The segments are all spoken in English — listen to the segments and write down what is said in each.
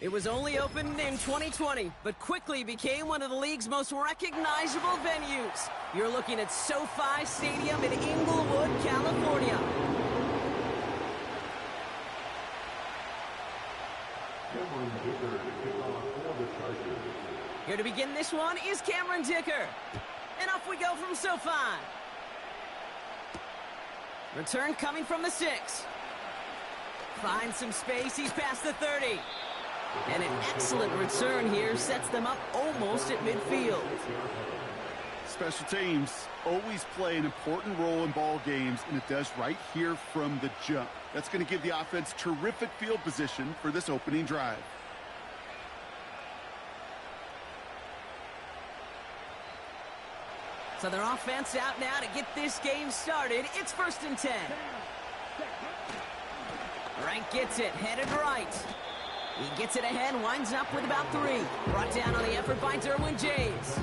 It was only opened in 2020, but quickly became one of the league's most recognizable venues. You're looking at SoFi Stadium in Inglewood, California. Here to begin this one is Cameron Dicker. And off we go from SoFi. Return coming from the 6. Finds some space, he's past the 30. And an excellent return here sets them up almost at midfield. Special teams always play an important role in ball games, and it does right here from the jump. That's going to give the offense terrific field position for this opening drive. So their offense out now to get this game started. It's 1st and 10. Wright gets it, headed right. He gets it ahead, winds up with about 3. Brought down on the effort by Derwin James.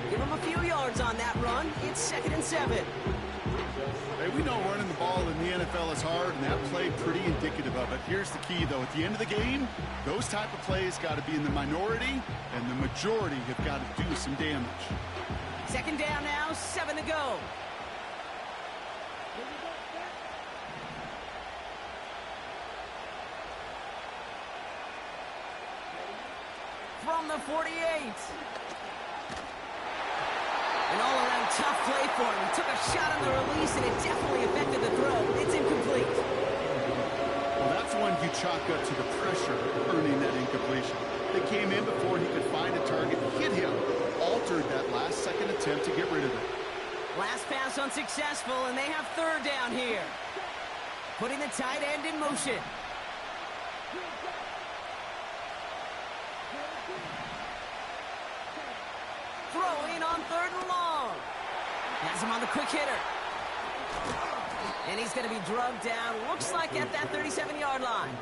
Give him a few yards on that run. It's 2nd and 7. Hey, we know running the ball in the NFL is hard, and that play pretty indicative of it. Here's the key, though. At the end of the game, those type of plays got to be in the minority, and the majority have got to do some damage. 2nd down now, 7 to go. From the 48. An all-around tough play for him. He took a shot on the release, and it definitely affected the throw. It's incomplete. Well, that's one you chalk up to the pressure of earning that incompletion. They came in before he could find a target, hit him, altered that last-second attempt to get rid of it. Last pass unsuccessful, and they have 3rd down here. Putting the tight end in motion. Throwing on 3rd and long. Has him on the quick hitter. And he's going to be drugged down, looks like at that 37-yard line.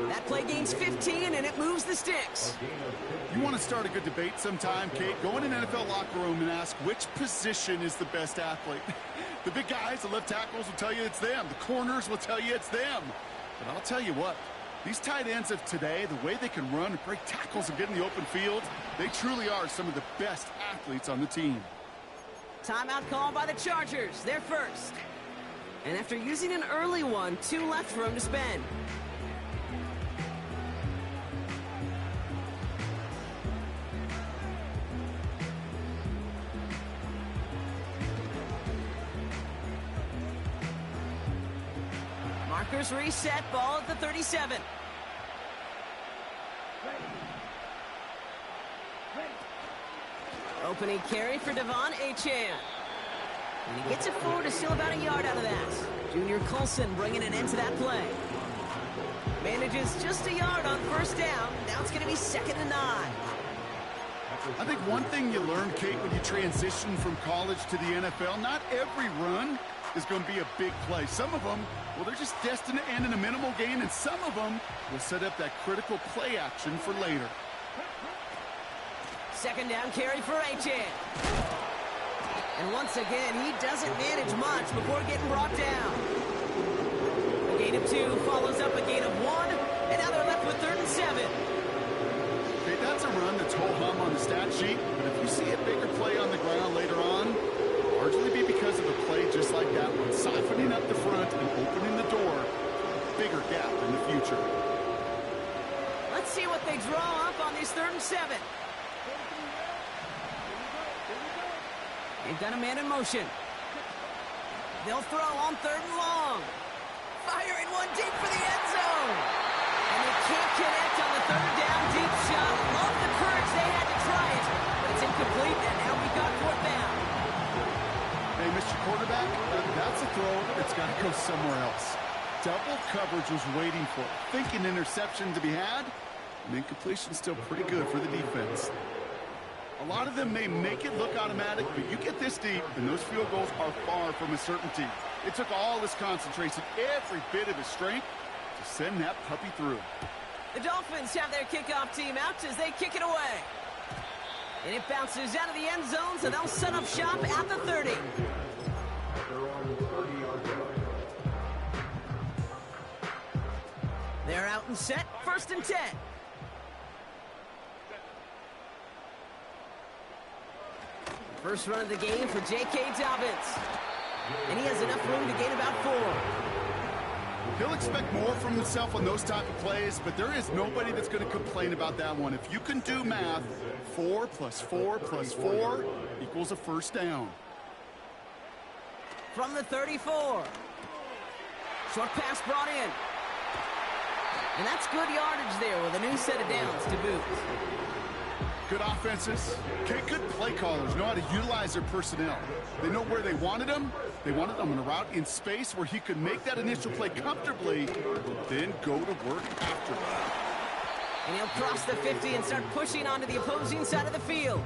That play gains 15, and it moves the sticks. You want to start a good debate sometime, Kate? Go in an NFL locker room and ask which position is the best athlete. The big guys, the left tackles will tell you it's them. The corners will tell you it's them. But I'll tell you what, these tight ends of today, the way they can run, break tackles, and get in the open field, they truly are some of the best athletes on the team. Timeout called by the Chargers. They're first. And after using an early one, 2 left for him to spend. Markers reset, ball at the 37. Opening carry for Devon Achane. And he gets it forward to still about a yard out of that. Junior Colson bringing an end to that play. Manages just a yard on 1st down. Now it's going to be 2nd and 9. I think one thing you learn, Kate, when you transition from college to the NFL, not every run is going to be a big play. Some of them, well, they're just destined to end in a minimal gain, and some of them will set up that critical play action for later. 2nd down carry for Achane. And once again, he doesn't manage much before getting brought down. A gain of 2 follows up a gain of 1, and now they're left with 3rd and 7. Okay, that's a run that's ho-hum on the stat sheet, but if you see a bigger play on the ground later on, it'll largely be because of a play just like that one, siphoning up the front and opening the door for a bigger gap in the future. Let's see what they draw up on this 3rd and 7. They've got a man in motion. They'll throw on 3rd and long. Firing one deep for the end zone. And they can't connect on the 3rd down deep shot. Love the courage they had to try it. But it's incomplete, and now we got 4th down. Hey, Mr. Quarterback, that's a throw that's got to go somewhere else. Double coverage was waiting for it. Thinking interception to be had, and incompletion still pretty good for the defense. A lot of them may make it look automatic, but you get this deep, and those field goals are far from a certainty. It took all his concentration, every bit of his strength, to send that puppy through. The Dolphins have their kickoff team out as they kick it away. And it bounces out of the end zone, so they'll set up shop at the 30. They're out and set, 1st and 10. First run of the game for J.K. Dobbins. And he has enough room to gain about 4. He'll expect more from himself on those type of plays, but there is nobody that's going to complain about that one. If you can do math, 4 plus 4 plus 4 equals a 1st down. From the 34. Short pass brought in. And that's good yardage there with a new set of downs to boot. Good offenses. Okay, good play callers know how to utilize their personnel. They know where they wanted him. They wanted him on a route in space where he could make that initial play comfortably, then go to work after that. And he'll cross the 50 and start pushing onto the opposing side of the field.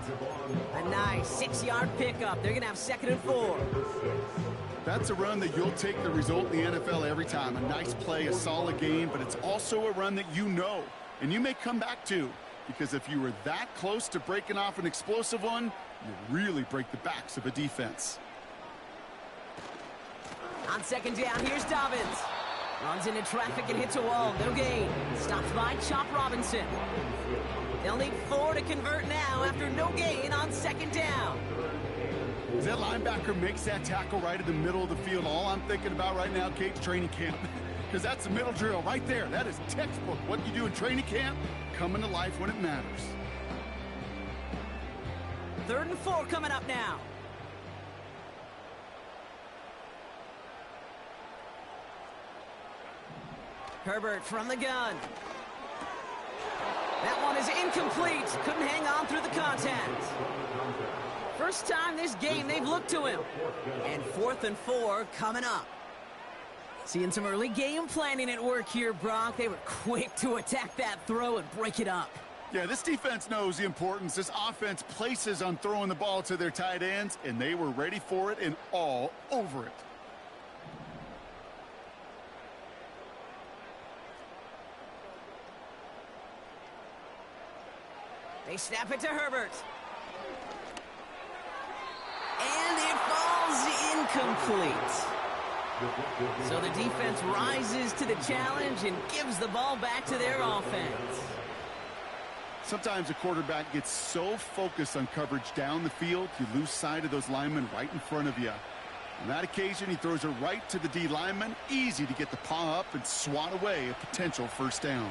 A nice 6-yard pickup. They're going to have 2nd and 4. That's a run that you'll take the result in the NFL every time. A nice play, a solid game, but it's also a run that you know, and you may come back to. Because if you were that close to breaking off an explosive one, you really break the backs of a defense. On 2nd down, here's Dobbins. Runs into traffic and hits a wall. No gain. Stopped by Chop Robinson. They'll need 4 to convert now after no gain on 2nd down. As that linebacker makes that tackle right in the middle of the field, all I'm thinking about right now, Kate's training camp. Because that's the middle drill right there. That is textbook. What you do in training camp, coming to life when it matters. 3rd and 4 coming up now. Herbert from the gun. That one is incomplete. Couldn't hang on through the contact. First time this game they've looked to him. And 4th and 4 coming up. Seeing some early game planning at work here, Brock. They were quick to attack that throw and break it up. Yeah, this defense knows the importance this offense places on throwing the ball to their tight ends, and they were ready for it and all over it. They snap it to Herbert. And it falls incomplete. So the defense rises to the challenge and gives the ball back to their offense. Sometimes a quarterback gets so focused on coverage down the field, you lose sight of those linemen right in front of you. On that occasion, he throws it right to the D lineman. Easy to get the paw up and swat away a potential 1st down.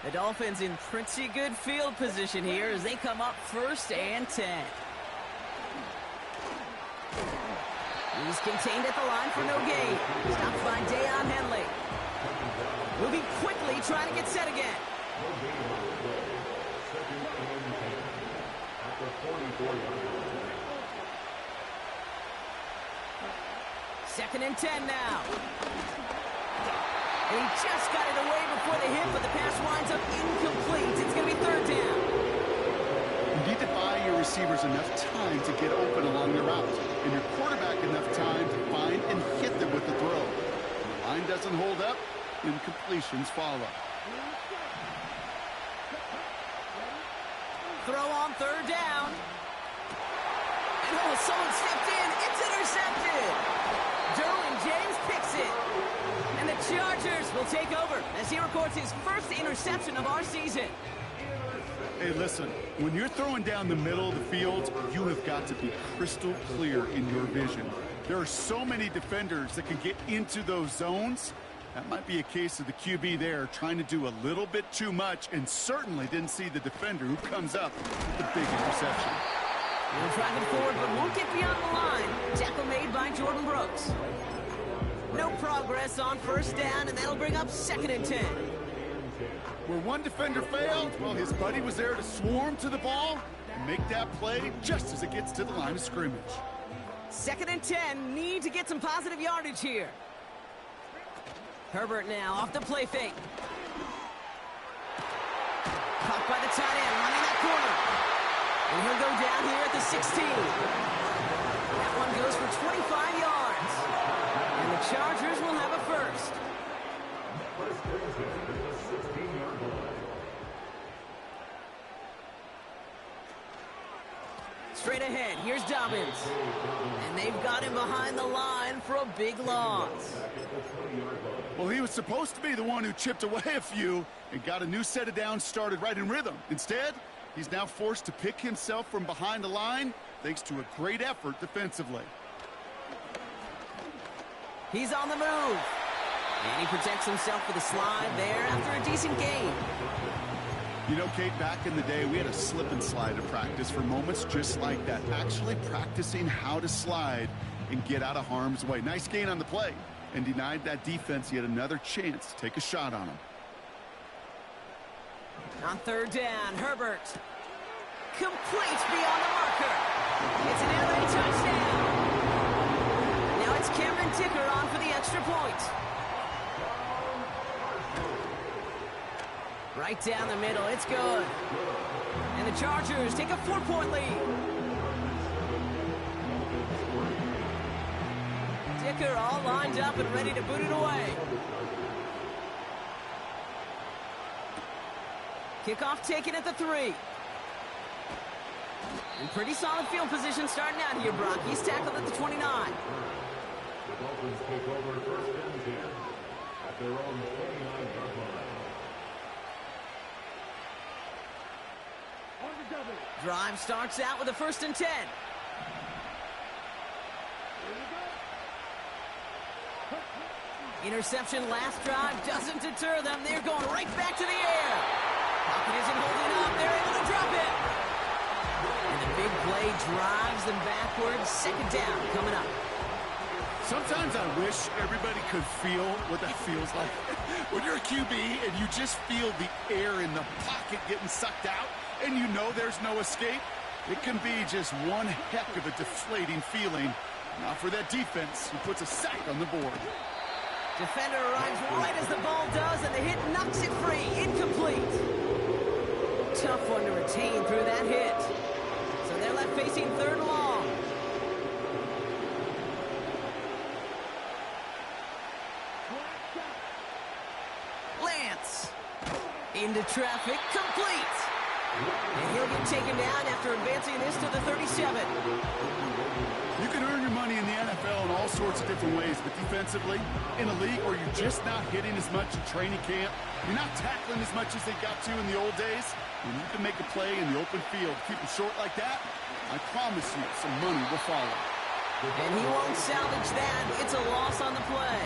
The Dolphins in pretty good field position here as they come up 1st and 10. He's contained at the line for no gain. Stopped by Deion Henley. Moving quickly, trying to get set again. Second and 10 now. And he just got it away before the hit, but the pass winds up incomplete. It's going to be 3rd down. You need to buy your receivers enough time to get open along the route, and your quarterback enough time to find and hit them with the throw. When the line doesn't hold up, incompletions follow. Throw on 3rd down. And oh, someone stepped in. It's intercepted. Derwin James picks it. And the Chargers will take over as he records his 1st interception of our season. Hey, listen, when you're throwing down the middle of the field, you have got to be crystal clear in your vision. There are so many defenders that can get into those zones. That might be a case of the QB there trying to do a little bit too much and certainly didn't see the defender who comes up with the big interception. They're driving forward, but won't get beyond the line. Tackle made by Jordan Brooks. No progress on 1st down, and that'll bring up 2nd and 10. Where one defender failed, well, his buddy was there to swarm to the ball and make that play just as it gets to the line of scrimmage. 2nd and 10, need to get some positive yardage here. Herbert now off the play fake. Caught by the tight end, running that corner. And he'll go down here at the 16. That one goes for 25 yards. And the Chargers will have a 1st. Straight ahead, here's Dobbins. And they've got him behind the line for a big loss. Well, he was supposed to be the one who chipped away a few and got a new set of downs started right in rhythm. Instead, he's now forced to pick himself from behind the line thanks to a great effort defensively. He's on the move. And he protects himself with a slide there after a decent gain. You know, Kate, back in the day, we had a slip and slide to practice for moments just like that. Actually practicing how to slide and get out of harm's way. Nice gain on the play. And denied that defense yet another chance to take a shot on him. On third down, Herbert completes beyond the marker. It's an air raid touchdown. Now it's Cameron Dicker on for the extra point. Right down the middle, it's good. And the Chargers take a 4-point lead. Dicker all lined up and ready to boot it away. Kickoff taken at the 3. And pretty solid field position starting out here, Brock. He's tackled at the 29. The Dolphins take over first and 10 at their own 29-yard line. Drive starts out with a 1st and 10. Interception last drive doesn't deter them. They're going right back to the air. Pocket isn't holding up. They're able to drop it. And the big play drives them backwards. 2nd down coming up. Sometimes I wish everybody could feel what that feels like. When you're a QB and you just feel the air in the pocket getting sucked out and you know there's no escape, it can be just one heck of a deflating feeling. Not for that defense who puts a sack on the board. Defender arrives right as the ball does, and the hit knocks it free. Incomplete. Tough one to retain through that hit. So they're left facing 3rd and long. Lance. Into traffic. Complete. And he'll get taken down after advancing this to the 37. You can earn your money in the NFL in all sorts of different ways, but defensively, in a league where you're just not hitting as much in training camp, you're not tackling as much as they got to in the old days, when you can make a play in the open field, keep it short like that, I promise you some money will follow. And he won't salvage that. It's a loss on the play.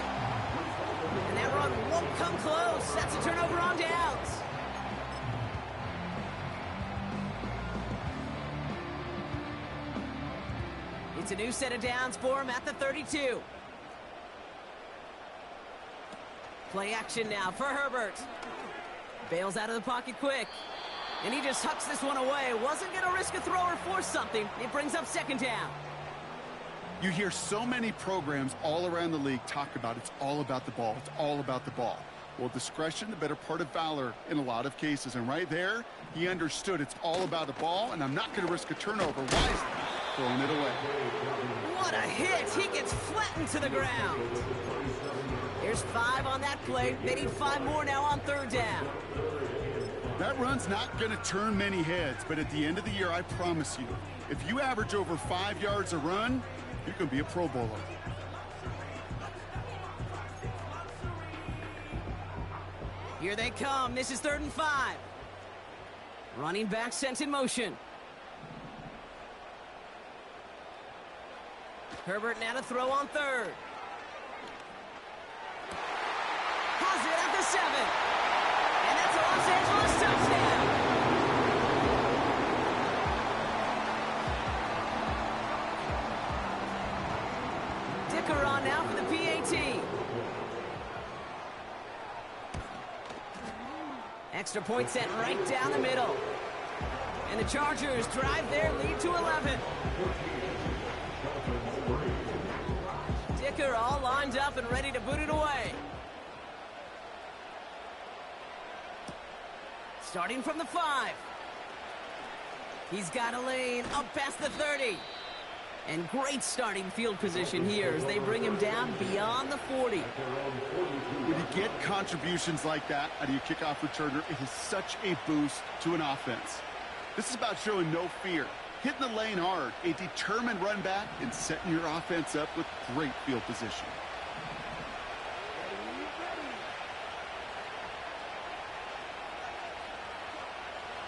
And that run won't come close. That's a turnover on downs. It's a new set of downs for him at the 32. Play action now for Herbert. Bails out of the pocket quick. And he just hucks this one away. Wasn't going to risk a throw or force something. It brings up 2nd down. You hear so many programs all around the league talk about it's all about the ball. It's all about the ball. Well, discretion, the better part of valor in a lot of cases. And right there, he understood it's all about the ball, and I'm not going to risk a turnover wisely. Throwing it away. What a hit. He gets flattened to the ground. There's 5 on that play. They need 5 more now on 3rd down. That run's not going to turn many heads, but at the end of the year, I promise you, if you average over 5 yards a run, you're going to be a Pro Bowler. Here they come. This is 3rd and 5. Running back sent in motion. Herbert now to throw on 3rd. Has it at the 7. And that's a Los Angeles touchdown. Dicker on now for the PAT. Extra point sent right down the middle. And the Chargers drive their lead to 11. Dicker all lined up and ready to boot it away. Starting from the 5. He's got a lane up past the 30. And great starting field position here as they bring him down beyond the 40. When you get contributions like that out of your kickoff returner, it is such a boost to an offense. This is about showing no fear, Hitting the lane hard, a determined run back, and setting your offense up with great field position.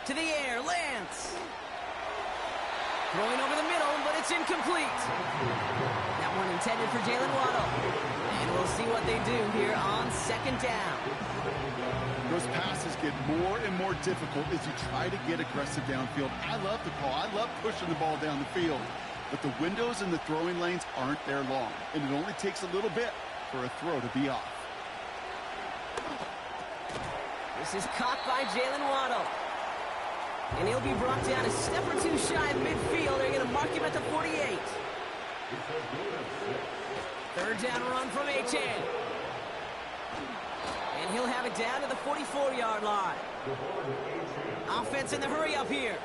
To the air, Lance. Throwing over the middle, but it's incomplete. That one intended for Jalen Waddle. And we'll see what they do here on second down. Those passes get more and more difficult as you try to get aggressive downfield. I love the call. I love pushing the ball down the field. But the windows in the throwing lanes aren't there long. And it only takes a little bit for a throw to be off. This is caught by Jalen Waddle. And he'll be brought down a step or two shy of midfield. They're going to mark him at the 48. Third down run from Achane. And he'll have it down to the 44-yard line. Offense in the hurry up here.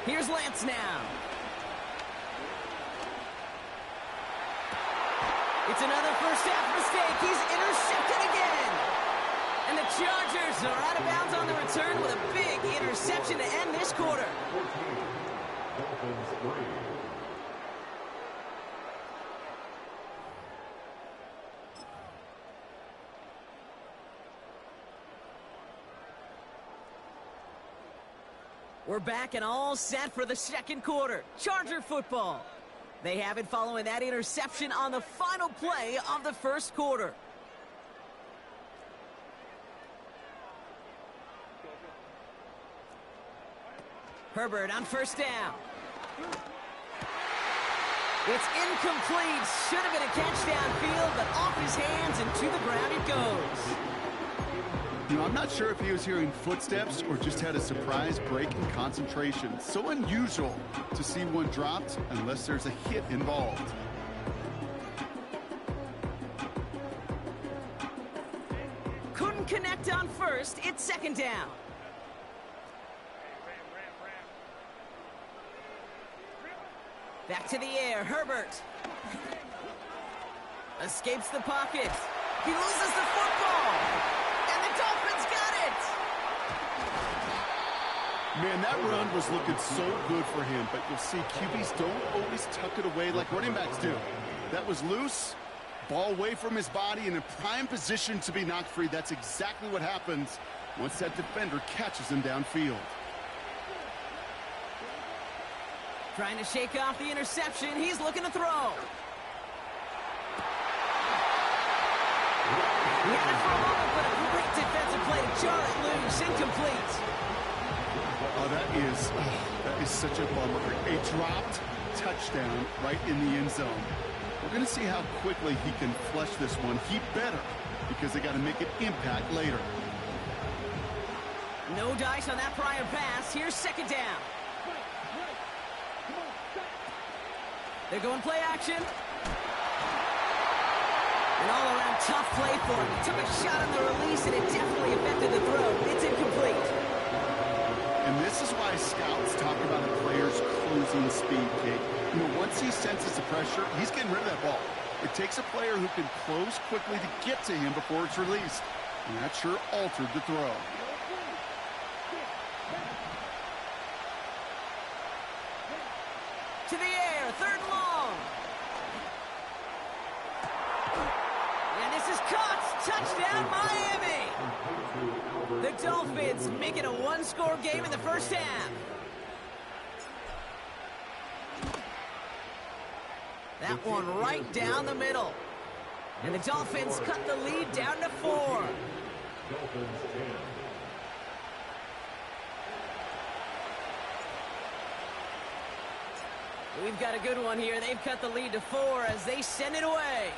Here's Lance now. It's another first half mistake. He's intercepted again. And the Chargers are out of bounds on the return with a big interception to end this quarter. We're back and all set for the second quarter. Charger football. They have it following that interception on the final play of the first quarter. Herbert on first down. It's incomplete. Should have been a catch downfield, but off his hands and to the ground it goes. You know, I'm not sure if he was hearing footsteps or just had a surprise break in concentration. So unusual to see one dropped unless there's a hit involved. Couldn't connect on first. It's second down. Back to the air, Herbert. Escapes the pocket. He loses the football. And the Dolphins got it. Man, that run was looking so good for him, but you'll see QBs don't always tuck it away like running backs do. That was loose, ball away from his body, and in prime position to be knocked free. That's exactly what happens once that defender catches him downfield. Trying to shake off the interception. He's looking to throw. He had it for a moment, but a great defensive play to jar it loose. Incomplete. Oh, that is such a bummer. A dropped touchdown right in the end zone. We're going to see how quickly he can flush this one. He better, because they got to make an impact later. No dice on that prior pass. Here's second down. They're going play action. An all-around tough play for him. He took a shot on the release, and it definitely affected the throw. It's incomplete. And this is why scouts talk about a player's closing speed, Kate. You know, once he senses the pressure, he's getting rid of that ball. It takes a player who can close quickly to get to him before it's released. And that sure altered the throw. To the air, third and long. And this is caught. Touchdown, Miami. The Dolphins make it a one-score game in the first half. That one right down the middle. And the Dolphins cut the lead down to 4. We've got a good one here. They've cut the lead to 4 as they send it away.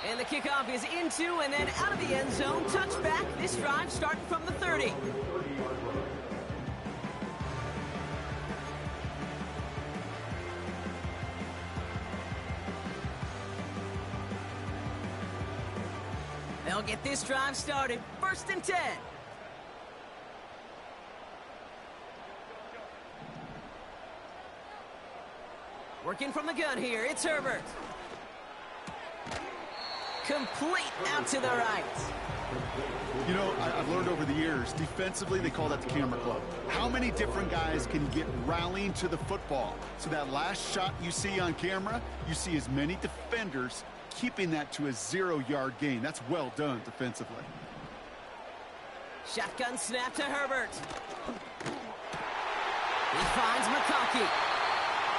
And the kickoff is into and then out of the end zone. Touchback. This drive starting from the 30. They'll get this drive started. 1st and 10. Working from the gun here, it's Herbert. Complete out to the right. You know, I've learned over the years, defensively, they call that the camera club. How many different guys can get rallying to the football? So that last shot you see on camera, you see as many defenders keeping that to a 0-yard gain. That's well done defensively. Shotgun snap to Herbert. He finds McConkey.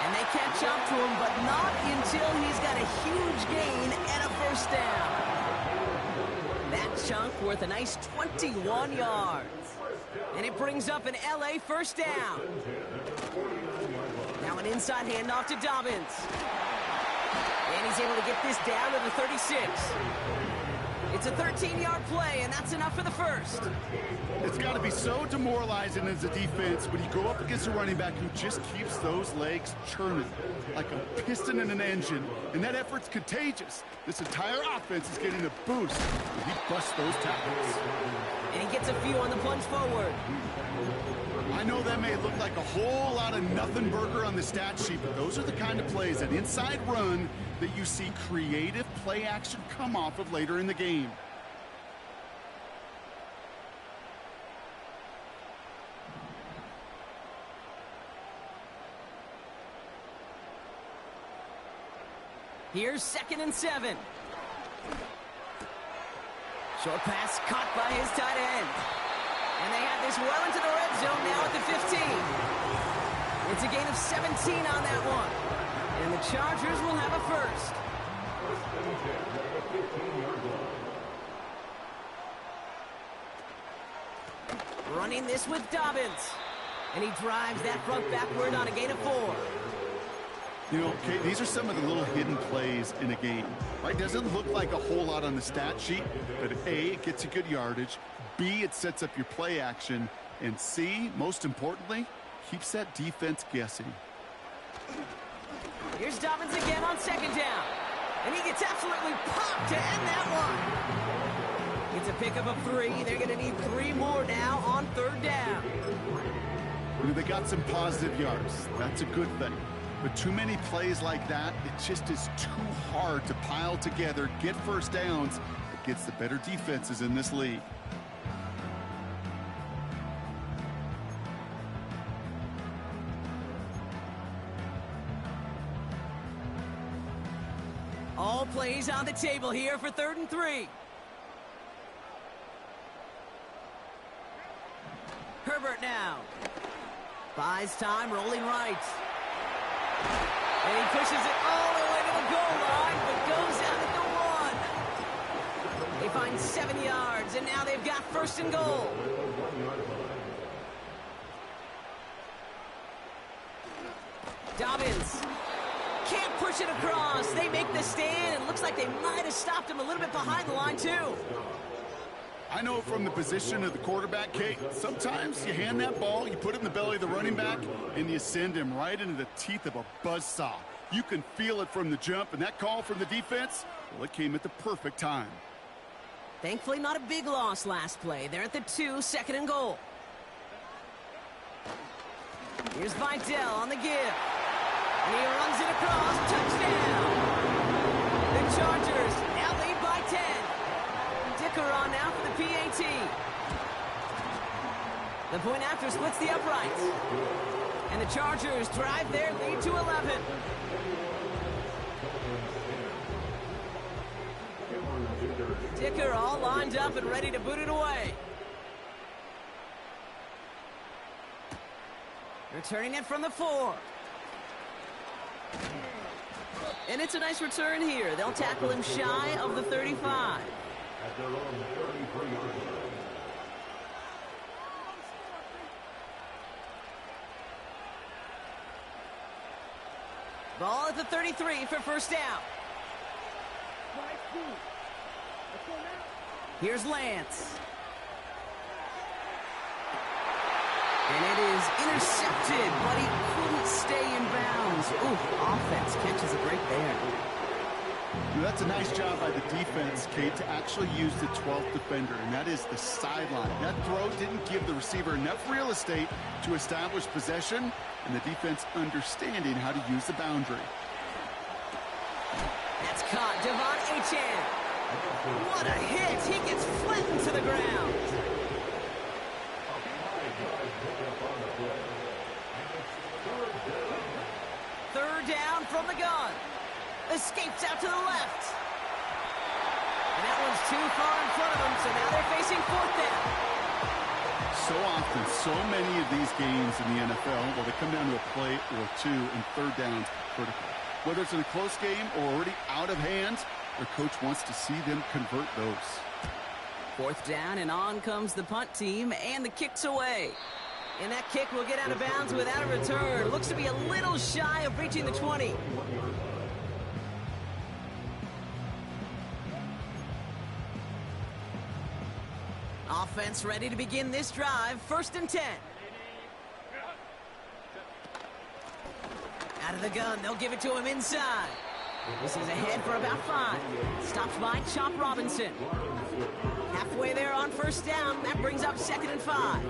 And they catch up to him, but not until he's got a huge gain and a first down. That chunk worth a nice 21 yards. And it brings up an LA first down. Now an inside handoff to Dobbins. And he's able to get this down to the 36. It's a 13-yard play, and that's enough for the first. It's got to be so demoralizing as a defense when you go up against a running back who just keeps those legs churning like a piston in an engine, and that effort's contagious. This entire offense is getting a boost when he busts those tackles. And he gets a few on the plunge forward. I know that may look like a whole lot of nothing burger on the stat sheet, but those are the kind of plays, that inside run, that you see creative play action come off of later in the game. Here's 2nd and 7. Short pass caught by his tight end. And they have this well into the red zone now at the 15. It's a gain of 17 on that one. And the Chargers will have a first. Running this with Dobbins. And he drives that front backward on a gain of 4. You know, Kate, these are some of the little hidden plays in a game, right? Doesn't look like a whole lot on the stat sheet, but A, it gets you good yardage, B, it sets up your play action, and C, most importantly, keeps that defense guessing. Here's Dobbins again on 2nd down, and he gets absolutely popped to end that one. It's a pickup of 3. They're going to need 3 more now on 3rd down. You know, they got some positive yards. That's a good thing. But too many plays like that, it just is too hard to pile together, get first downs against the better defenses in this league. All plays on the table here for 3rd and 3. Herbert now. Buys time, rolling right. And he pushes it all the way to the goal line, but goes down at the 1. They find 7 yards, and now they've got 1st and goal. Dobbins can't push it across. They make the stand. It looks like they might have stopped him a little bit behind the line, too. I know from the position of the quarterback, Kate, sometimes you hand that ball, you put it in the belly of the running back, and you send him right into the teeth of a buzzsaw. You can feel it from the jump, and that call from the defense, well, it came at the perfect time. Thankfully, not a big loss last play. They're at the 2, 2nd and goal. Here's Vidal on the give. And he runs it across. Touchdown! The Chargers now lead by 10. Dicker on now for the PAT. The point after splits the uprights. And the Chargers drive their lead to 11. Dicker all lined up and ready to boot it away. Returning it from the 4. And it's a nice return here. They'll tackle him shy of the 35. At their own 33-yard line. Ball at the 33 for first down. Here's Lance. And it is intercepted, but he couldn't stay in bounds. Ooh, offense catches a break there. That's a nice job by the defense, Kate, to actually use the 12th defender, and that is the sideline. That throw didn't give the receiver enough real estate to establish possession, and the defense understanding how to use the boundary. That's caught. Devon Achane. What a hit! He gets flattened to the ground. Third down from the gun. Escapes out to the left. And that one's too far in front of them, so now they're facing fourth down. So often, so many of these games in the NFL, well, they come down to a play or two, and third downs critical. Whether it's in a close game or already out of hand, their coach wants to see them convert those. Fourth down, and on comes the punt team, and the kick's away. And that kick will get out of bounds without a return. Looks to be a little shy of reaching the 20. Offense ready to begin this drive. 1st and 10. Out of the gun, they'll give it to him inside. This is ahead for about 5. Stops by Chop Robinson. Halfway there on 1st down. That brings up 2nd and 5.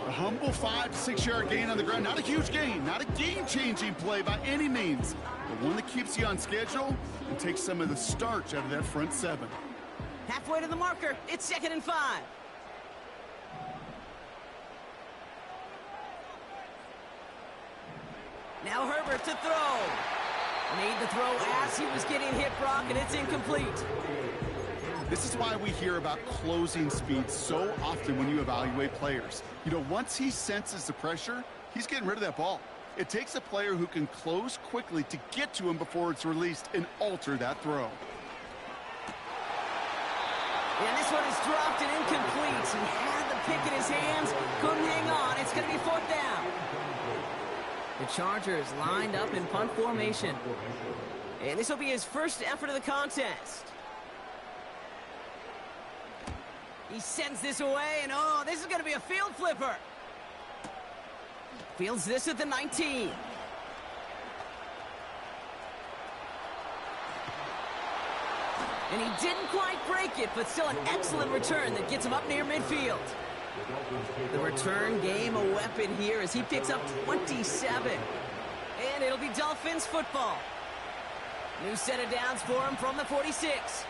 A humble 5 to 6 yard gain on the ground. Not a huge gain, not a game-changing play by any means, but one that keeps you on schedule and takes some of the starch out of that front 7. Halfway to the marker. It's 2nd and 5. Now Herbert to throw. Made the throw as he was getting hit, Brock, and it's incomplete. This is why we hear about closing speed so often when you evaluate players. You know, once he senses the pressure, he's getting rid of that ball. It takes a player who can close quickly to get to him before it's released and alter that throw. And this one is dropped and incomplete. He had the pick in his hands, couldn't hang on. It's going to be 4th down. The Chargers lined up in punt formation. And this will be his first effort of the contest. He sends this away, and oh, this is going to be a field flipper. Fields this at the 19. And he didn't quite break it, but still an excellent return that gets him up near midfield. The return game a weapon here as he picks up 27. And it'll be Dolphins football. New set of downs for him from the 46.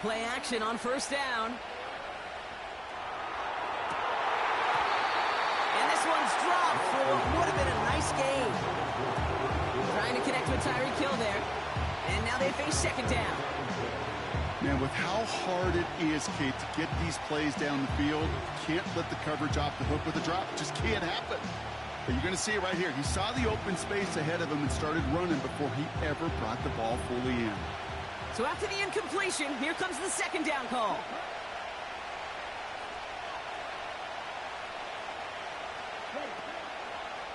Play action on 1st down. And this one's dropped for what would have been a nice game. Trying to connect with Tyreek Hill there. And now they face 2nd down. Man, with how hard it is, Kate, to get these plays down the field, can't let the coverage off the hook with a drop. Just can't happen. But you're going to see it right here. He saw the open space ahead of him and started running before he ever brought the ball fully in. So after the incompletion, here comes the 2nd down call.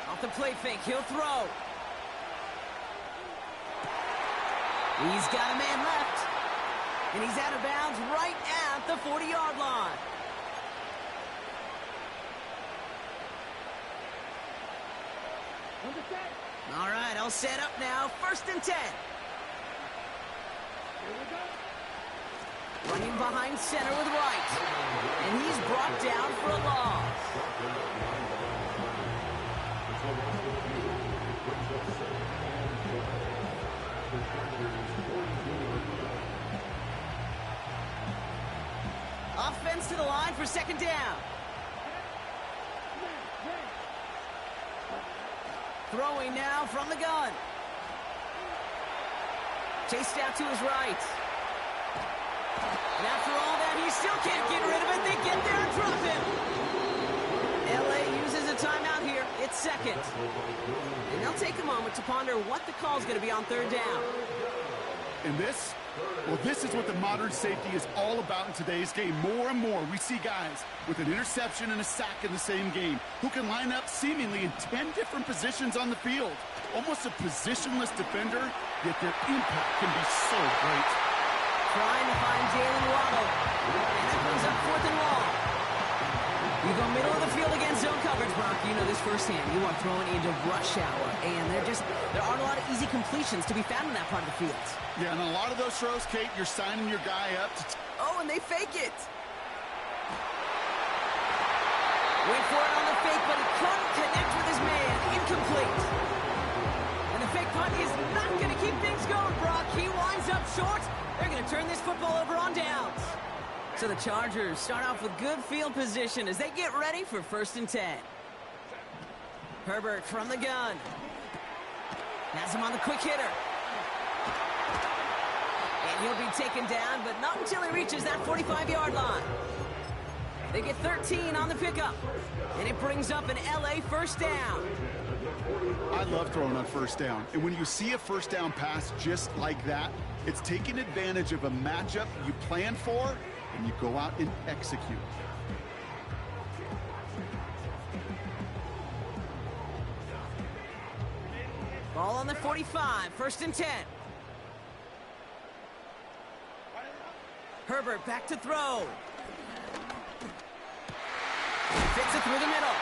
Off the play fake, he'll throw. He's got a man left. And he's out of bounds right at the 40-yard line. All right, all set up now. 1st and 10. Running behind center with Wright. And he's brought down for a loss. Offense to the line for 2nd down. Throwing now from the gun. Chased out to his right. And after all that, he still can't get rid of it. They get there and drop him. LA uses a timeout here. It's 2nd. And they'll take a moment to ponder what the call is going to be on 3rd down. And this? Well, this is what the modern safety is all about in today's game. More and more, we see guys with an interception and a sack in the same game who can line up seemingly in 10 different positions on the field. Almost a positionless defender, yet their impact can be so great. Trying to find Jalen Waddle. And that brings up 4th and long. You go middle of the field against zone coverage, Brock. You know this firsthand. You are throwing into rush hour. And there aren't a lot of easy completions to be found in that part of the field. Yeah, and a lot of those throws, Kate, you're signing your guy up to... Oh, and they fake it. Went for it on the fake, but he couldn't connect with his man. Incomplete. And the fake punt is not going to keep things going, Brock. He winds up short. They're going to turn this football over on downs. So the Chargers start off with good field position as they get ready for 1st and 10. Herbert from the gun. Has him on the quick hitter. And he'll be taken down, but not until he reaches that 45-yard line. They get 13 on the pickup. And it brings up an LA first down. I love throwing on 1st down. And when you see a 1st down pass just like that, it's taking advantage of a matchup you plan for, and you go out and execute. Ball on the 45, 1st and 10. Herbert back to throw. Fits it through the middle.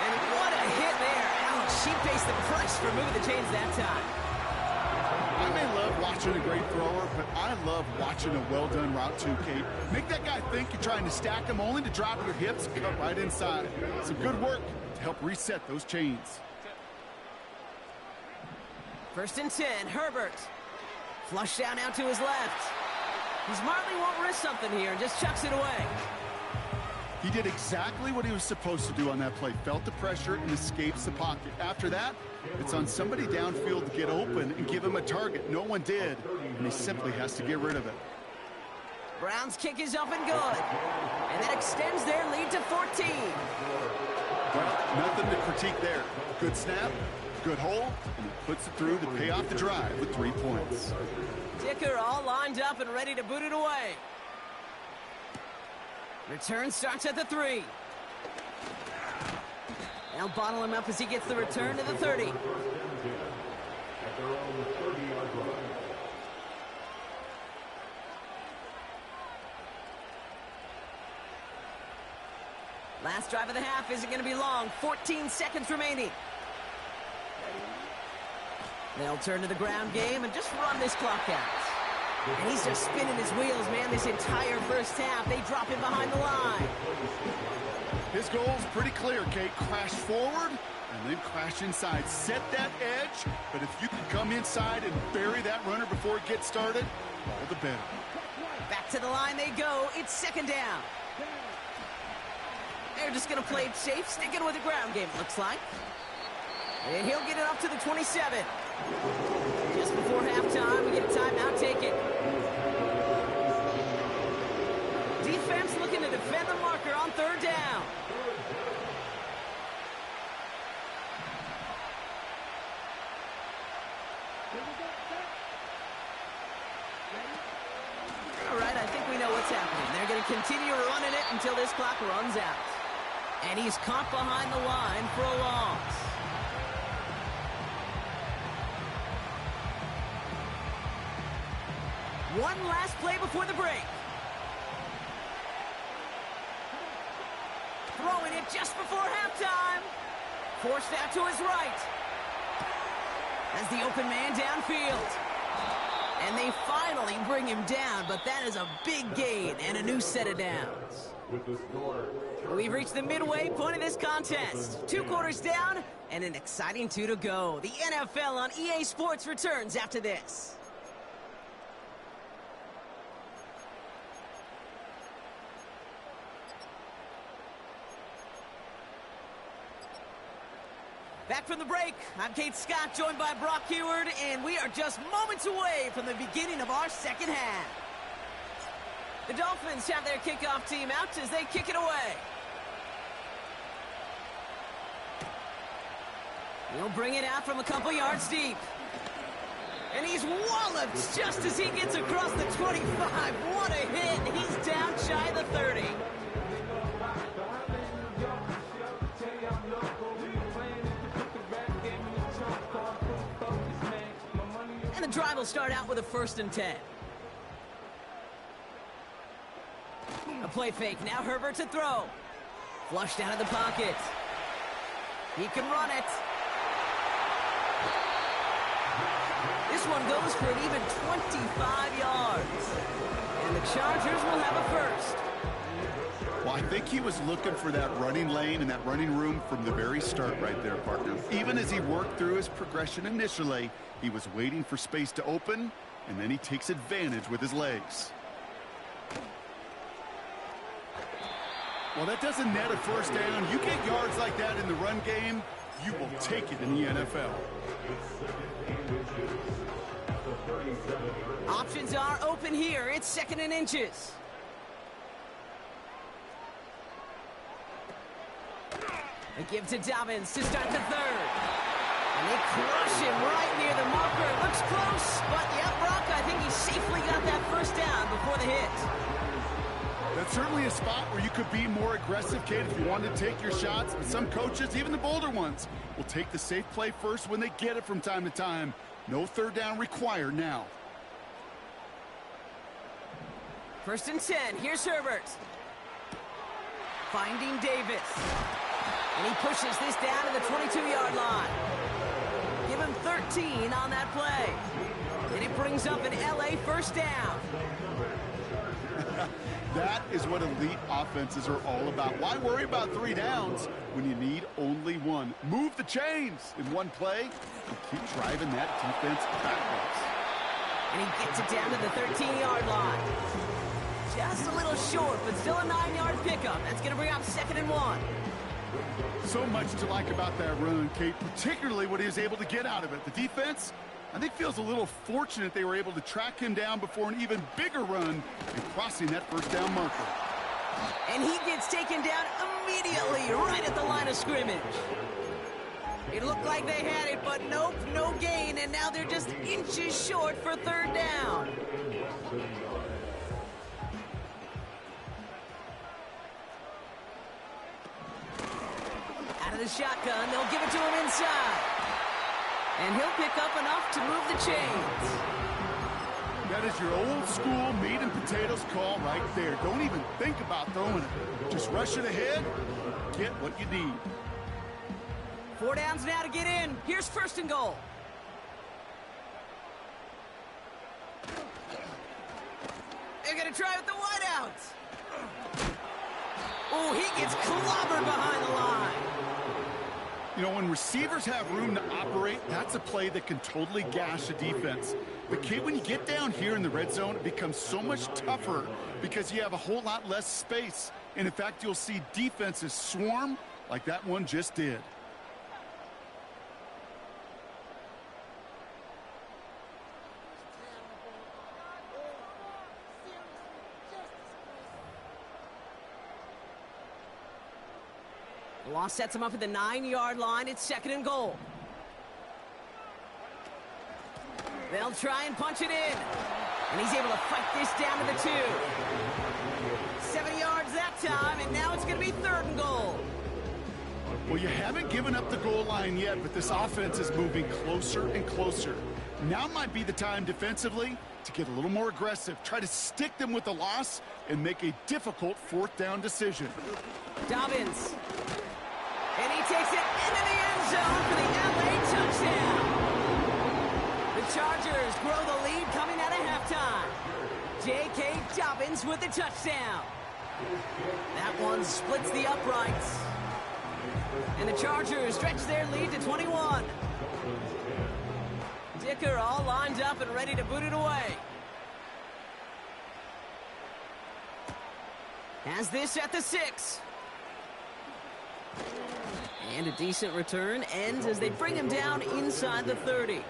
And what a hit there. Ouch, she faced the price for moving the chains that time. I may love watching a great thrower, but I love watching a well-done route too, Kate. Make that guy think you're trying to stack him only to drop your hips, cut right inside. Some good work to help reset those chains. 1st and 10, Herbert. Flush down out to his left. He smartly won't risk something here and just chucks it away. He did exactly what he was supposed to do on that play. Felt the pressure and escapes the pocket. After that, it's on somebody downfield to get open and give him a target. No one did, and he simply has to get rid of it. Brown's kick is up and good. And that extends their lead to 14. Well, nothing to critique there. Good snap, good hold, and he puts it through to pay off the drive with 3 points. Dicker all lined up and ready to boot it away. Return starts at the 3. They'll bottle him up as he gets the return to the 30. At their own 30-yard line. Last drive of the half isn't going to be long. 14 seconds remaining. They'll turn to the ground game and just run this clock out. And he's just spinning his wheels, man, this entire 1st half. They drop him behind the line. His goal is pretty clear, Kate. Crash forward and then crash inside. Set that edge, but if you can come inside and bury that runner before it gets started, all the better. Back to the line they go. It's 2nd down. They're just going to play it safe, sticking with the ground game, it looks like. And he'll get it up to the 27. Just before halftime, we get a timeout taken. Defense looking to defend the marker on 3rd down. All right, I think we know what's happening. They're going to continue running it until this clock runs out. And he's caught behind the line for a loss. One last play before the break. Throwing it just before halftime. Forced out to his right. As the open man downfield. And they finally bring him down, but that is a big gain and a new set of downs. With the score, We've reached the midway point of this contest. 2 quarters down and an exciting 2 to go. The NFL on EA Sports returns after this. Back from the break, I'm Kate Scott, joined by Brock Heward, and we are just moments away from the beginning of our 2nd half. The Dolphins have their kickoff team out as they kick it away. He'll bring it out from a couple yards deep. And he's walloped just as he gets across the 25. What a hit. He's down shy of the 30. And the drive will start out with a 1st and 10. A play fake. Now Herbert to throw. Flushed out of the pocket. He can run it. This one goes for an even 25 yards. And the Chargers will have a 1st. Well, I think he was looking for that running lane and that running room from the very start right there, partner. Even as he worked through his progression initially, he was waiting for space to open, and then he takes advantage with his legs. Well, that doesn't net a first down. You get yards like that in the run game, you will take it in the NFL. Options are open here. It's 2nd and inches. They give to Dolphins to start the 3rd. And they crush him right near the marker. Looks close, but yeah, Brock, I think he safely got that first down before the hit. That's certainly a spot where you could be more aggressive, kid, if you wanted to take your shots. But some coaches, even the bolder ones, will take the safe play first when they get it from time to time. No 3rd down required now. 1st and 10. Here's Herbert. Finding Davis. And he pushes this down to the 22-yard line. Give him 13 on that play. And it brings up an LA first down. That is what elite offenses are all about. Why worry about 3 downs when you need only 1? Move the chains in one play and keep driving that defense backwards. And he gets it down to the 13-yard line. Just a little short, but still a 9-yard pickup. That's going to bring up 2nd and 1. So much to like about that run, Kate, particularly what he was able to get out of it. The defense, I think, feels a little fortunate they were able to track him down before an even bigger run and crossing that first down marker. And he gets taken down immediately right at the line of scrimmage. It looked like they had it, but nope, no gain, and now they're just inches short for 3rd down. Out of the shotgun, they'll give it to him inside. And he'll pick up enough to move the chains. That is your old school meat and potatoes call right there. Don't even think about throwing it. Just rush it ahead, get what you need. 4 downs now to get in. Here's 1st and goal. They're going to try with the wideouts. Oh, he gets clobbered behind the line. You know, when receivers have room to operate, that's a play that can totally gash a defense. But, Kate, when you get down here in the red zone, it becomes so much tougher because you have a whole lot less space. And, in fact, you'll see defenses swarm like that one just did. The loss sets him up at the 9-yard line. It's 2nd and goal. They'll try and punch it in. And he's able to fight this down to the 2. 7 yards that time, and now it's going to be 3rd and goal. Well, you haven't given up the goal line yet, but this offense is moving closer and closer. Now might be the time defensively to get a little more aggressive. Try to stick them with the loss and make a difficult 4th down decision. Dobbins. And he takes it into the end zone for the LA touchdown. The Chargers grow the lead coming out of halftime. J.K. Dobbins with the touchdown. That one splits the uprights. And the Chargers stretch their lead to 21. Dicker all lined up and ready to boot it away. Has this at the 6. And a decent return ends as they bring him down inside the 30.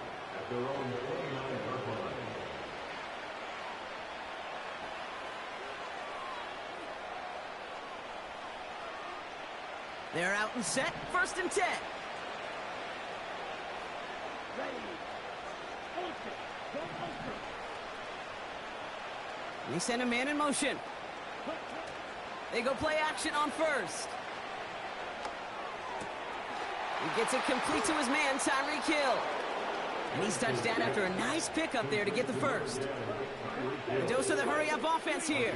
They're out and set. 1st and 10. And they send a man in motion. They go play action on 1st. He gets it complete to his man, Tyreek Hill. And he's touched down after a nice pickup there to get the 1st. A dose of the hurry-up offense here.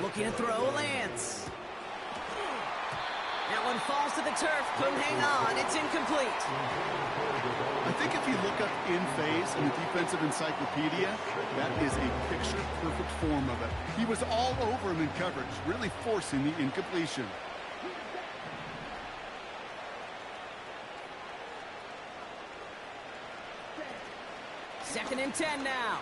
Looking to throw, Lance. Now one falls to the turf. Couldn't hang on. It's incomplete. I think if you look up in phase in the defensive encyclopedia, that is a picture-perfect form of it. He was all over him in coverage, really forcing the incompletion. Second and 10 now.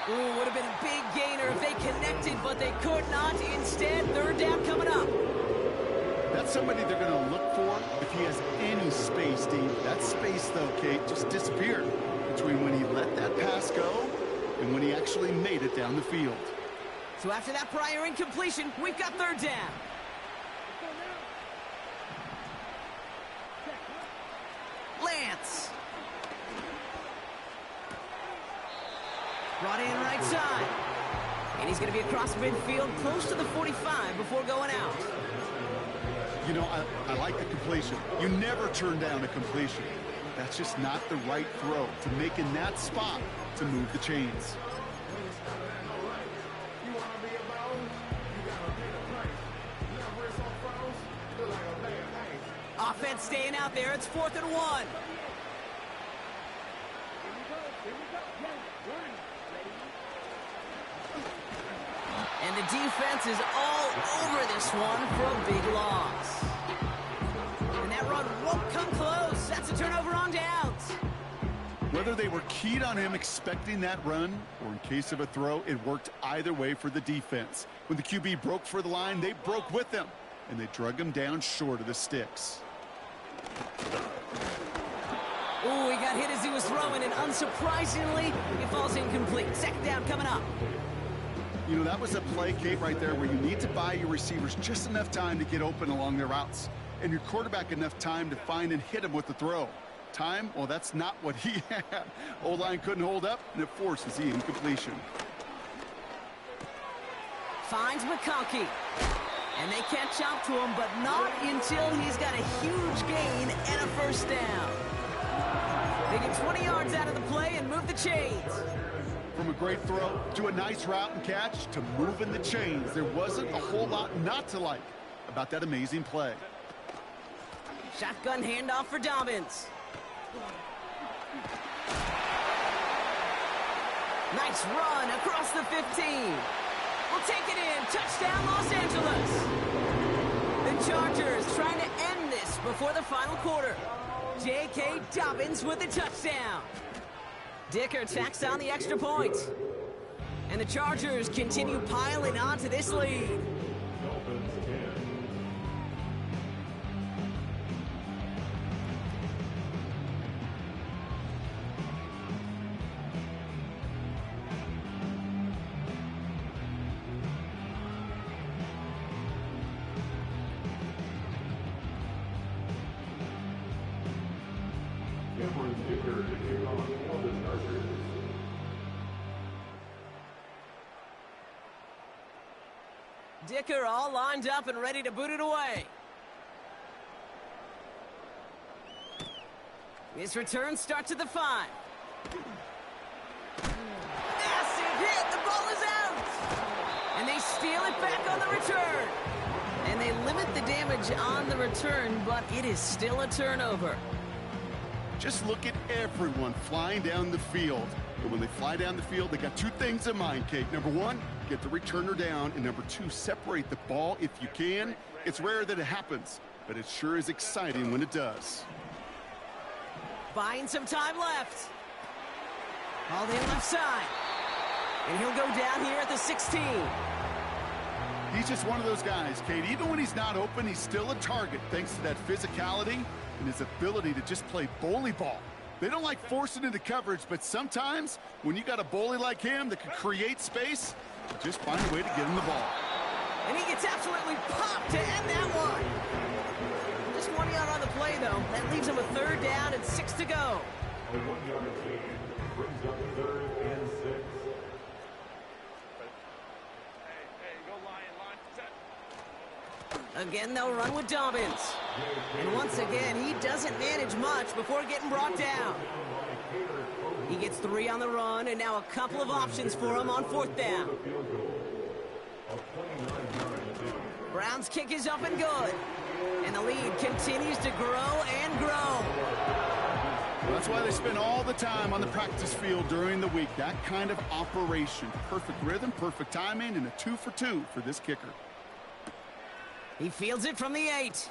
Ooh, would have been a big gainer if they connected, but they could not. Instead, third down coming up. That's somebody they're going to look for if he has any space, Dean. That space, though, Kate, just disappeared between when he let that pass go and when he actually made it down the field. So after that prior incompletion, we've got third down. Lance. Brought in right side. And he's going to be across midfield, close to the 45 before going out. You know, I like the completion. You never turn down a completion. That's just not the right throw to make in that spot to move the chains. Offense staying out there. It's 4th and 1. And the defense is all over this one for a big loss. And that run won't come close. That's a turnover on downs. Whether they were keyed on him expecting that run or in case of a throw, it worked either way for the defense. When the QB broke for the line, they broke with him, and they drug him down short of the sticks. Ooh, he got hit as he was throwing, and unsurprisingly, he falls incomplete. Second down coming up. You know, that was a play, Kate, right there where you need to buy your receivers just enough time to get open along their routes, and your quarterback enough time to find and hit him with the throw. Time? Well, that's not what he had. O-line couldn't hold up, and it forces the incompletion. Finds McConkey. And they catch up to him, but not until he's got a huge gain and a first down. They get 20 yards out of the play and move the chains. From a great throw to a nice route and catch to moving the chains, there wasn't a whole lot not to like about that amazing play. Shotgun handoff for Dobbins. Nice run across the 15. We'll take it in. Touchdown, Los Angeles. The Chargers trying to end this before the final quarter. J.K. Dobbins with the touchdown. Dicker tacks on the extra point. And the Chargers continue piling onto this lead. Dolphins 10. Dicker all lined up and ready to boot it away. His return starts at the 5. Massive hit. The ball is out. And they steal it back on the return. And they limit the damage on the return, but it is still a turnover. Just look at everyone flying down the field. But when they fly down the field, they got two things in mind, Kate. Number one, get the returner down. And number two, separate the ball if you can. It's rare that it happens, but it sure is exciting when it does. Buying some time left. All in left side. And he'll go down here at the 16. He's just one of those guys, Kate. Even when he's not open, he's still a target thanks to that physicality and his ability to just play bully ball. They don't like forcing into coverage, but sometimes when you got a bully like him that can create space, you just find a way to get him the ball. And he gets absolutely popped to end that one. Just 1 yard on the play, though. That leaves him a third down and 6 to go. A 1-yard gain brings up 3rd and 6. Again, they'll run with Dobbins. And once again, he doesn't manage much before getting brought down. He gets 3 on the run, and now a couple of options for him on 4th down. A 29-yard Brown's kick is up and good. And the lead continues to grow and grow. That's why they spend all the time on the practice field during the week. That kind of operation. Perfect rhythm, perfect timing, and a 2 for 2 for this kicker. He fields it from the 8.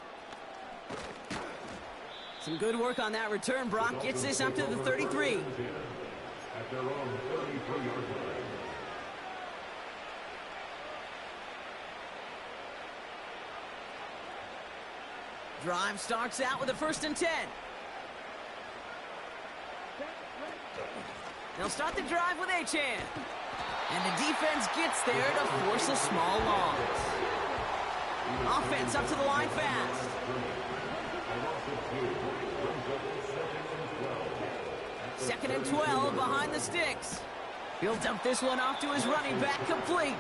Some good work on that return. Brock gets this up to the 33. At their own 33-yard line. Drive starts out with a 1st and 10. They'll start the drive with Achane. And the defense gets there to force a small loss. Offense up to the line fast. Second and 12 behind the sticks. He'll dump this one off to his running back, complete.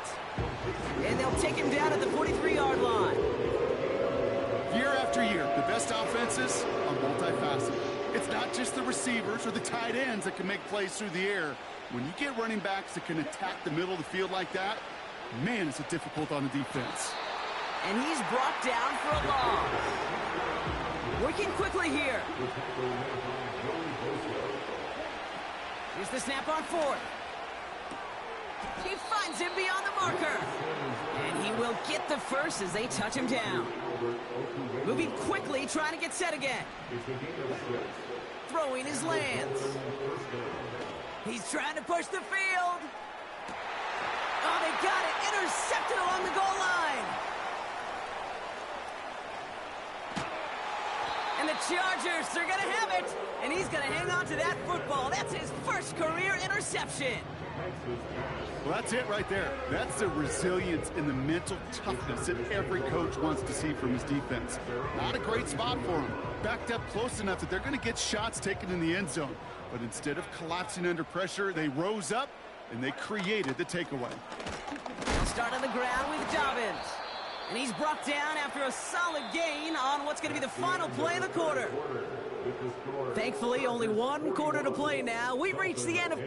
And they'll take him down at the 43-yard line. Year after year, the best offenses are multifaceted. It's not just the receivers or the tight ends that can make plays through the air. When you get running backs that can attack the middle of the field like that, man, is it difficult on the defense. And he's brought down for a loss. Working quickly here. Here's the snap on 4th. He finds him beyond the marker. And he will get the first as they touch him down. Moving quickly, trying to get set again. Throwing his lands. He's trying to push the field. Oh, they got it. Intercepted along the goal line. And the Chargers, they're going to have it. And he's going to hang on to that football. That's his first career interception. Well, that's it right there. That's the resilience and the mental toughness that every coach wants to see from his defense. Not a great spot for him. Backed up close enough that they're going to get shots taken in the end zone. But instead of collapsing under pressure, they rose up and they created the takeaway. They'll start on the ground with Dobbins. And he's brought down after a solid gain on what's going to be the final play of the quarter. Thankfully, only one quarter to play now. We've reached the end of...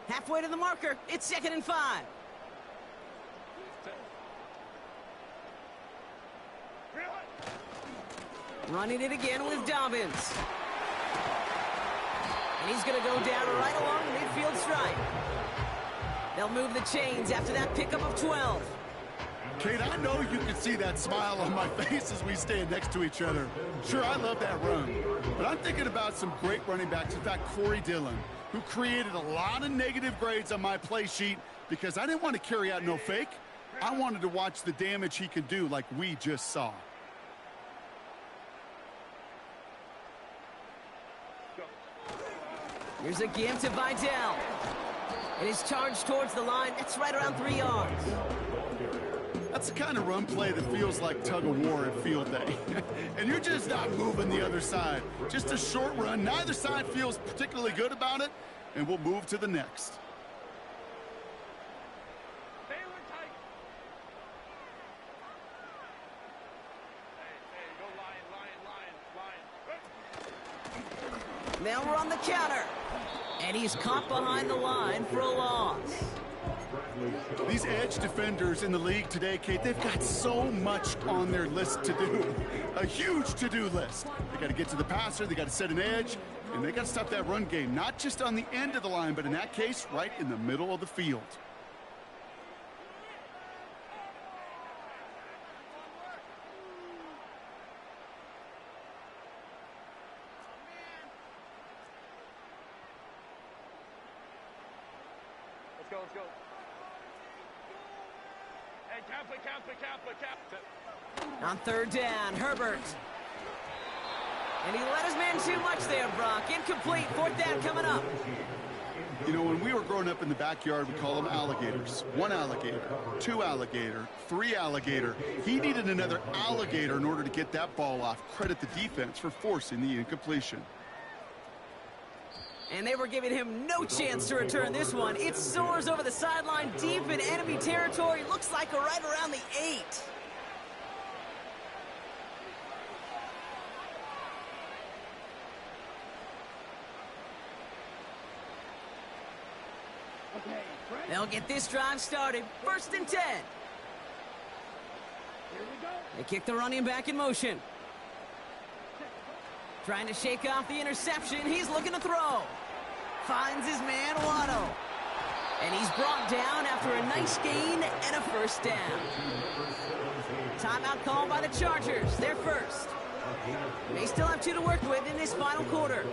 halfway to the marker. It's 2nd and 5. Running it again with Dobbins. And he's going to go down right along the midfield stripe. They'll move the chains after that pickup of 12. Kate, I know you can see that smile on my face as we stand next to each other. Sure, I love that run. But I'm thinking about some great running backs. In fact, Corey Dillon, who created a lot of negative grades on my play sheet because I didn't want to carry out no fake. I wanted to watch the damage he could do like we just saw. Here's a give to Vidal. And his charge towards the line. That's right around 3 yards. That's the kind of run play that feels like tug-of-war at field day. And you're just not moving the other side. Just a short run. Neither side feels particularly good about it. And we'll move to the next. They'll run the counter. And he's caught behind the line for a loss. These edge defenders in the league today, Kate, they've got so much on their list to do. A huge to-do list. They got to get to the passer, they got to set an edge, and they got to stop that run game. Not just on the end of the line, but in that case, right in the middle of the field. Let's go. Hey, cap. On 3rd down, Herbert. And he let his man too much there, Brock. Incomplete. 4th down coming up. You know, when we were growing up in the backyard, we call them alligators. 1 alligator, 2 alligator, 3 alligator. He needed another alligator in order to get that ball off. Credit the defense for forcing the incompletion. And they were giving him no chance to return this one. It soars over the sideline deep in enemy territory. Looks like right around the 8. They'll get this drive started. 1st and 10. They kick the running back in motion. Trying to shake off the interception. He's looking to throw. Finds his man, Waddle. And he's brought down after a nice gain and a 1st down. Timeout called by the Chargers. They're first. They still have 2 to work with in this final quarter.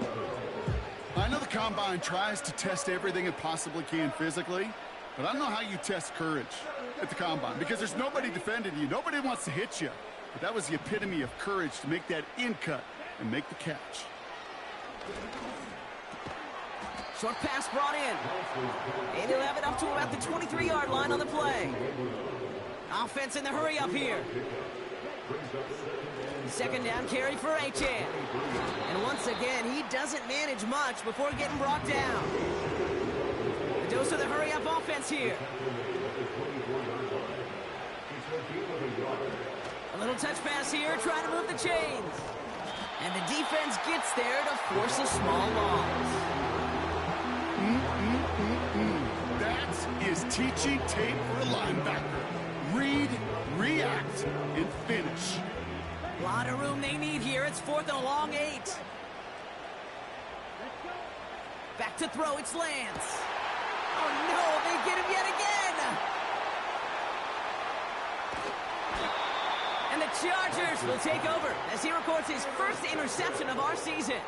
I know the Combine tries to test everything it possibly can physically, but I don't know how you test courage at the Combine because there's nobody defending you. Nobody wants to hit you. But that was the epitome of courage to make that in cut and make the catch. Short pass brought in. And he'll have it up to about the 23-yard line on the play. Offense in the hurry up here. 2nd down carry for Achane. And once again, he doesn't manage much before getting brought down. The dose of the hurry up offense here. A little touch pass here, trying to move the chains. And the defense gets there to force a small loss. That is teaching tape for a linebacker. Read, react, and finish. A lot of room they need here. It's 4th and a long 8. Back to throw. It's Lance. Oh, no. They get him yet again. And the Chargers will take over as he records his 1st interception of our season.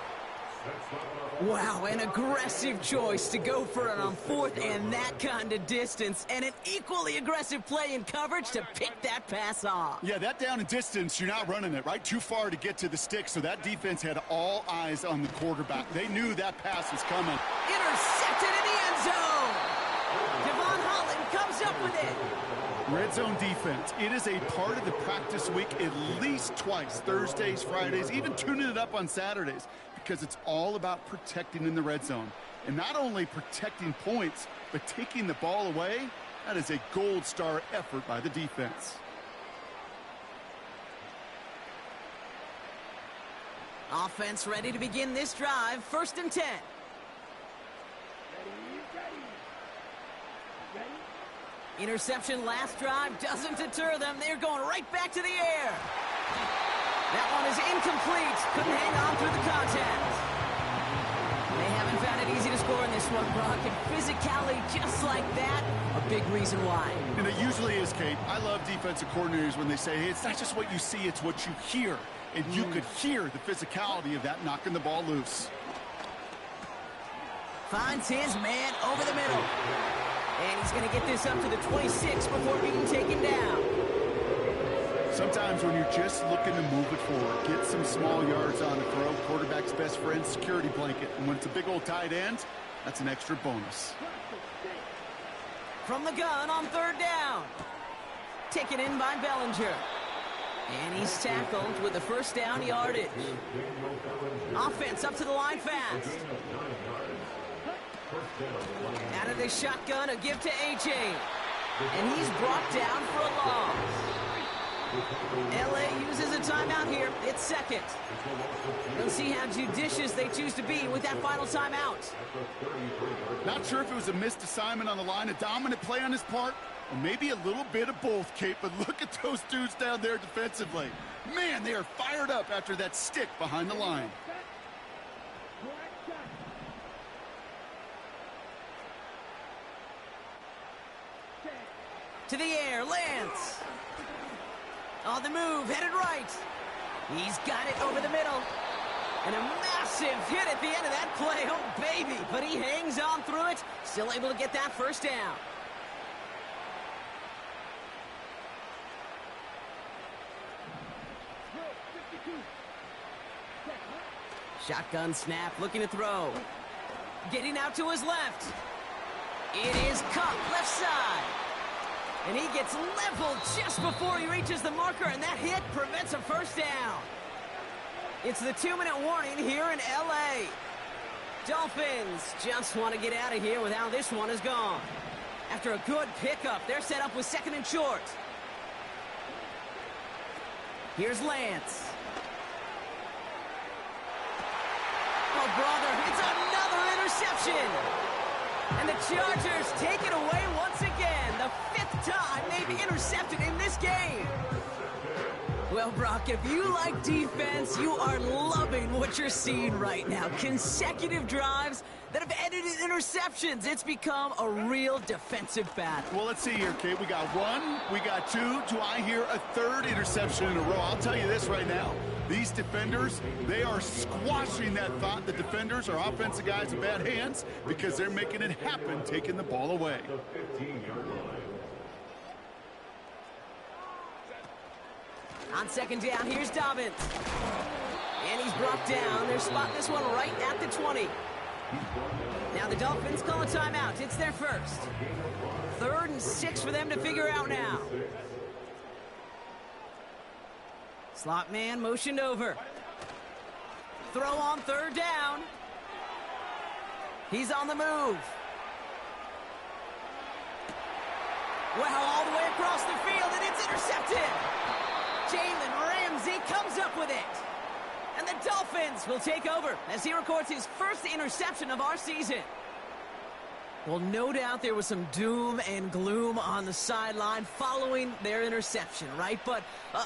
Wow, an aggressive choice to go for it on 4th and that kind of distance, and an equally aggressive play in coverage to pick that pass off. Yeah, that down and distance, you're not running it, right? Too far to get to the stick, so that defense had all eyes on the quarterback. They knew that pass was coming. Intercepted in the end zone. Devon Holland comes up with it. Red zone defense. It is a part of the practice week at least twice, Thursdays, Fridays, even tuning it up on Saturdays, because it's all about protecting in the red zone. And not only protecting points, but taking the ball away. That is a gold star effort by the defense. Offense ready to begin this drive. 1st and 10. Interception last drive doesn't deter them. They're going right back to the air. That one is incomplete. Couldn't hang on through the contact. They haven't found it easy to score in this one, Brock. And physicality just like that, a big reason why. And it usually is, Kate. I love defensive coordinators when they say, hey, it's not just what you see, it's what you hear. And you could hear the physicality of that knocking the ball loose. Finds his man over the middle. And he's going to get this up to the 26 before being taken down. Sometimes when you're just looking to move it forward, get some small yards on the throw, quarterback's best friend, security blanket. And when it's a big old tight end, that's an extra bonus. From the gun on 3rd down. Taken in by Bellinger. And he's tackled with the 1st down yardage. Offense up to the line fast. Out of the shotgun, a give to Achane. And he's brought down for a loss. LA uses a timeout here. It's 2nd. We'll see how judicious they choose to be with that final timeout. Not sure if it was a missed assignment on the line, a dominant play on his part, or maybe a little bit of both, Kate, but look at those dudes down there defensively. Man, they are fired up after that stick behind the line. To the air, Lance. On the move, headed right. He's got it over the middle. And a massive hit at the end of that play. Oh, baby. But he hangs on through it. Still able to get that 1st down. Shotgun snap, looking to throw. Getting out to his left. It is Cup, left side. And he gets leveled just before he reaches the marker, and that hit prevents a 1st down. It's the 2-minute warning here in L.A. Dolphins just want to get out of here with how this one is gone. After a good pickup, they're set up with 2nd and short. Here's Lance. Oh, brother, it's another interception. And the Chargers take it away once again. The 5th time they've intercepted in this game. Well, Brock, if you like defense, you are loving what you're seeing right now. Consecutive drives that have ended in interceptions. It's become a real defensive battle. Well, let's see here, Kate. We got 1, we got 2. Do I hear a 3rd interception in a row? I'll tell you this right now. These defenders, they are squashing that thought. The defenders are offensive guys in bad hands because they're making it happen, taking the ball away. The 15-yard line. On 2nd down, here's Dolphins. And he's brought down. They're spotting this one right at the 20. Now the Dolphins call a timeout. It's their first. 3rd and 6 for them to figure out now. Slot man motioned over. Throw on 3rd down. He's on the move. Well, all the way across the field, and it's intercepted. Jalen Ramsey comes up with it. And the Dolphins will take over as he records his first interception of our season. Well, no doubt there was some doom and gloom on the sideline following their interception, right? But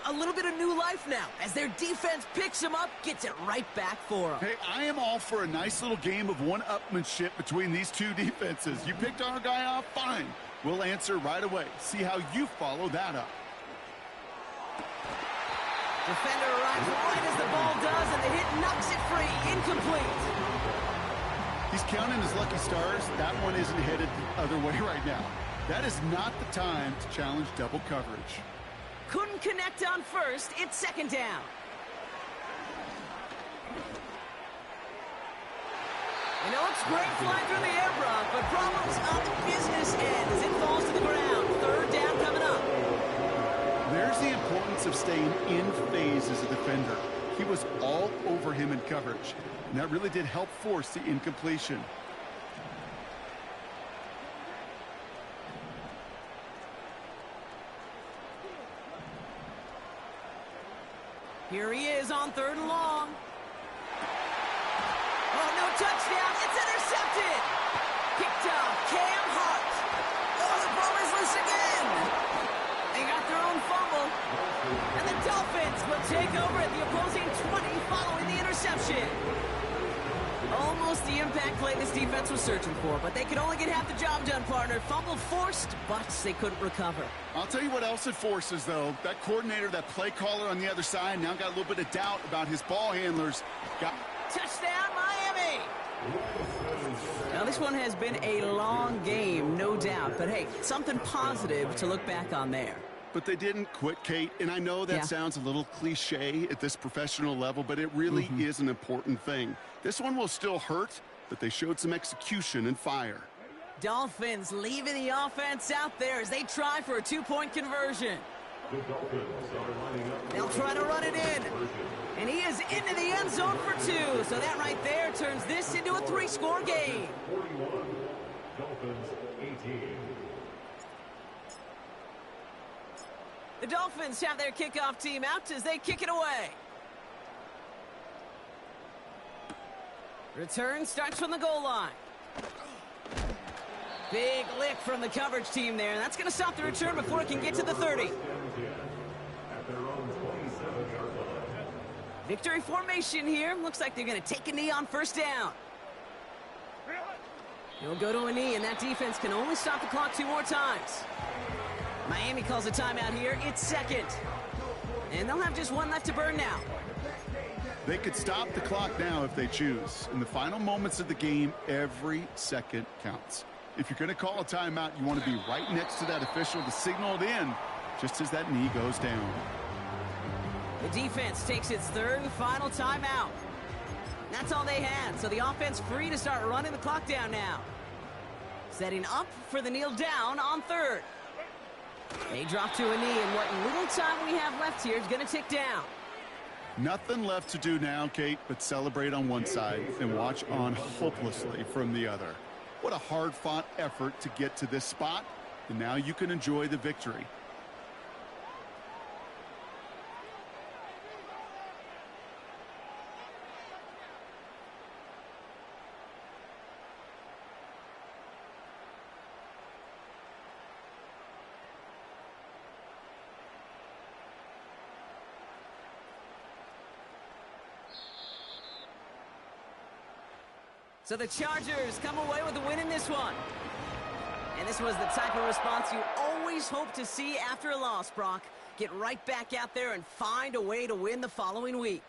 a little bit of new life now as their defense picks him up, gets it right back for him. Hey, I am all for a nice little game of one-upmanship between these two defenses. You picked our guy off, fine. We'll answer right away. See how you follow that up. Defender arrives right as the ball does, and the hit knocks it free. Incomplete. He's counting his lucky stars. That one isn't headed the other way right now. That is not the time to challenge double coverage. Couldn't connect on 1st. It's 2nd down. You know, it's great flying through the air, Brock, but problems on the business end as it falls to the ground. 3rd down coming up. There's the importance of staying in phase as a defender. He was all over him in coverage, and that really did help force the incompletion. Here he is on 3rd and long. Oh, no touchdown. It's intercepted. Picked off Cam Hart. Oh, the ball is loose again. They got their own fumble. And the Dolphins will take over at the opposing 20 following the interception. Almost the impact play this defense was searching for, but they could only get half the job done, partner. Fumble forced, but they couldn't recover. I'll tell you what else it forces, though. That coordinator, that play caller on the other side, now got a little bit of doubt about his ball handlers. Touchdown, Miami! Now, this one has been a long game, no doubt. But, hey, something positive to look back on there. But they didn't quit, Kate. And I know that sounds a little cliche at this professional level, but it really is an important thing. This one will still hurt, but they showed some execution and fire. Dolphins leaving the offense out there as they try for a 2-point conversion. They'll try to run it in. And he is into the end zone for 2. So that right there turns this into a 3-score game. 41, Dolphins 18. The Dolphins have their kickoff team out as they kick it away. Return starts from the goal line. Big lick from the coverage team there. That's going to stop the return before it can get to the 30. At their own 27-yard line. Victory formation here. Looks like they're going to take a knee on 1st down. He'll go to a knee, and that defense can only stop the clock 2 more times. Miami calls a timeout here. It's 2nd. And they'll have just 1 left to burn now. They could stop the clock now if they choose. In the final moments of the game, every second counts. If you're going to call a timeout, you want to be right next to that official to signal it in just as that knee goes down. The defense takes its 3rd and final timeout. That's all they had, so the offense free to start running the clock down now. Setting up for the kneel down on 3rd. They drop to a knee, and what little time we have left here is going to tick down. Nothing left to do now, Kate, but celebrate on one side and watch on hopelessly from the other. What a hard-fought effort to get to this spot, and now you can enjoy the victory. So the Chargers come away with a win in this one. And this was the type of response you always hope to see after a loss, Brock. Get right back out there and find a way to win the following week.